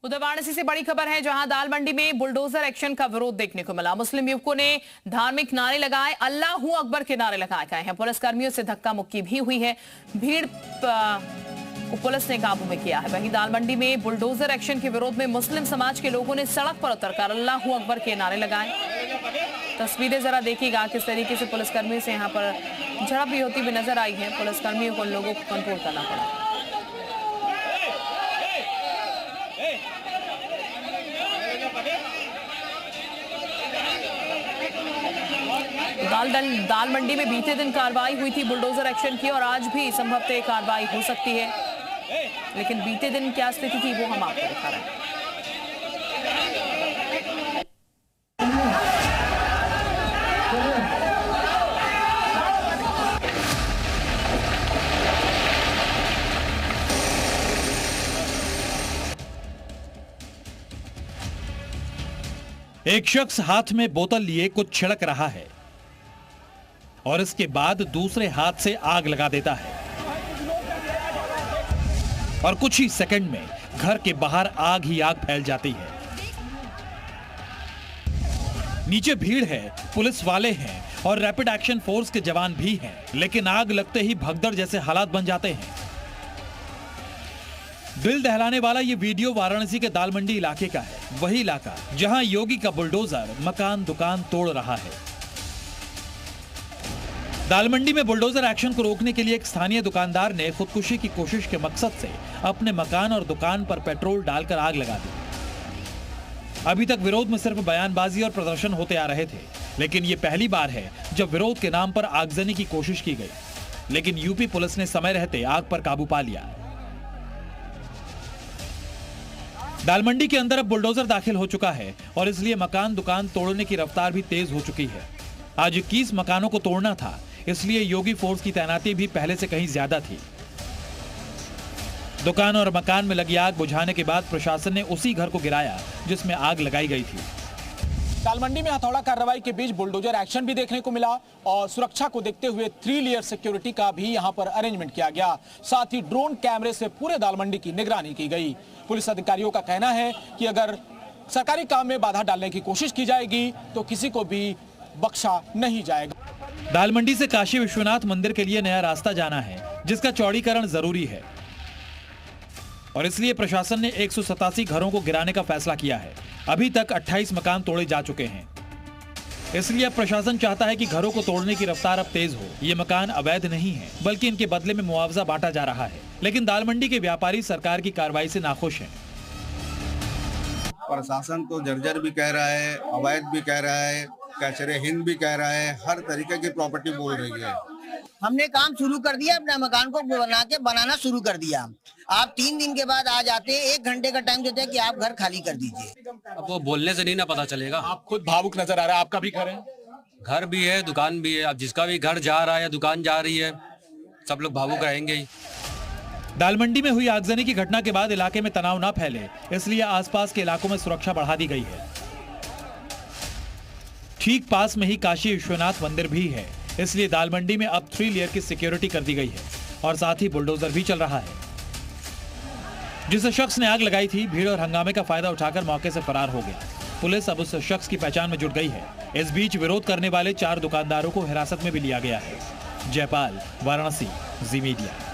उधर वाराणसी से बड़ी खबर है, जहां दाल मंडी में बुलडोजर एक्शन का विरोध देखने को मिला। मुस्लिम युवकों ने धार्मिक नारे लगाए, अल्लाह हू अकबर के नारे लगाए गए हैं। पुलिसकर्मियों से धक्का मुक्की भी हुई है। भीड़ को पुलिस ने काबू में किया है। वहीं दाल मंडी में बुलडोजर एक्शन के विरोध में मुस्लिम समाज के लोगों ने सड़क पर उतरकर अल्लाह हू अकबर के नारे लगाए। तस्वीरें जरा देखिएगा किस तरीके से पुलिसकर्मियों से यहाँ पर झड़प भी होती हुई नजर आई है। पुलिसकर्मियों को लोगों को कंट्रोल करना पड़ा। दाल मंडी में बीते दिन कार्रवाई हुई थी बुलडोजर एक्शन की, और आज भी संभवतः कार्रवाई हो सकती है, लेकिन बीते दिन क्या स्थिति थी वो हम आपको दिखा रहे हैं। एक शख्स हाथ में बोतल लिए कुछ छिड़क रहा है और इसके बाद दूसरे हाथ से आग लगा देता है और कुछ ही सेकंड में घर के बाहर आग ही आग फैल जाती है। नीचे भीड़ है, पुलिस वाले हैं और रैपिड एक्शन फोर्स के जवान भी हैं, लेकिन आग लगते ही भगदड़ जैसे हालात बन जाते हैं। दिल दहलाने वाला ये वीडियो वाराणसी के दाल मंडी इलाके का है, वही इलाका जहां योगी का बुलडोजर मकान दुकान तोड़ रहा है। दाल मंडी में बुलडोजर एक्शन को रोकने के लिए एक स्थानीय दुकानदार ने खुदकुशी की कोशिश के मकसद से अपने मकान और दुकान पर पेट्रोल डालकर आग लगा दी। अभी तक विरोध में सिर्फ बयानबाजी और प्रदर्शन होते आ रहे थे, लेकिन ये पहली बार है जब विरोध के नाम पर आगजनी की कोशिश की गई। लेकिन यूपी पुलिस ने समय रहते आग पर काबू पा लिया। दाल मंडी के अंदर अब बुलडोजर दाखिल हो चुका है और इसलिए मकान दुकान तोड़ने की रफ्तार भी तेज हो चुकी है। आज 21 मकानों को तोड़ना था, इसलिए योगी फोर्स की तैनाती भी पहले से कहीं ज्यादा थी। दुकान और मकान में लगी आग बुझाने के बाद प्रशासन ने उसी घर को गिराया जिसमें आग लगाई गई थी। दाल मंडी में हथौड़ा कार्रवाई के बीच बुलडोजर एक्शन भी देखने को मिला और सुरक्षा को देखते हुए 3 लेयर सिक्योरिटी का भी यहां पर अरेंजमेंट किया गया। साथ ही ड्रोन कैमरे से पूरे दाल मंडी की निगरानी की गई। पुलिस अधिकारियों का कहना है कि अगर सरकारी काम में बाधा डालने की कोशिश की जाएगी तो किसी को भी बख्शा नहीं जाएगा। दाल मंडी से काशी विश्वनाथ मंदिर के लिए नया रास्ता जाना है, जिसका चौड़ीकरण जरूरी है और इसलिए प्रशासन ने 187 घरों को गिराने का फैसला किया है। अभी तक 28 मकान तोड़े जा चुके हैं, इसलिए अब प्रशासन चाहता है कि घरों को तोड़ने की रफ्तार अब तेज हो। ये मकान अवैध नहीं है, बल्कि इनके बदले में मुआवजा बांटा जा रहा है। लेकिन दाल मंडी के व्यापारी सरकार की कार्रवाई से नाखुश हैं। प्रशासन तो जर्जर भी कह रहा है, अवैध भी कह रहा है, कैचरे हिंद भी कह रहा है, हर तरीके की प्रॉपर्टी बोल रही है। हमने काम शुरू कर दिया, अपना मकान को बनाना शुरू कर दिया। आप 3 दिन के बाद आ जाते, 1 घंटे का टाइम देते हैं कि आप घर खाली कर दीजिए। अब वो बोलने से नहीं ना पता चलेगा। आप खुद भावुक नजर आ रहा है, आपका भी घर है? घर भी है, दुकान भी है। अब जिसका भी घर जा रहा है, दुकान जा रही है, सब लोग भावुक रहेंगे ही। दाल मंडी में हुई आगजनी की घटना के बाद इलाके में तनाव न फैले, इसलिए आसपास के इलाकों में सुरक्षा बढ़ा दी गई है। ठीक पास में ही काशी विश्वनाथ मंदिर भी है, इसलिए दाल मंडी में अब 3 लेयर की सिक्योरिटी कर दी गई है और साथ ही बुलडोजर भी चल रहा है। जिस शख्स ने आग लगाई थी, भीड़ और हंगामे का फायदा उठाकर मौके से फरार हो गया। पुलिस अब उस शख्स की पहचान में जुट गई है। इस बीच विरोध करने वाले 4 दुकानदारों को हिरासत में भी लिया गया है। जयपाल, वाराणसी, जी मीडिया।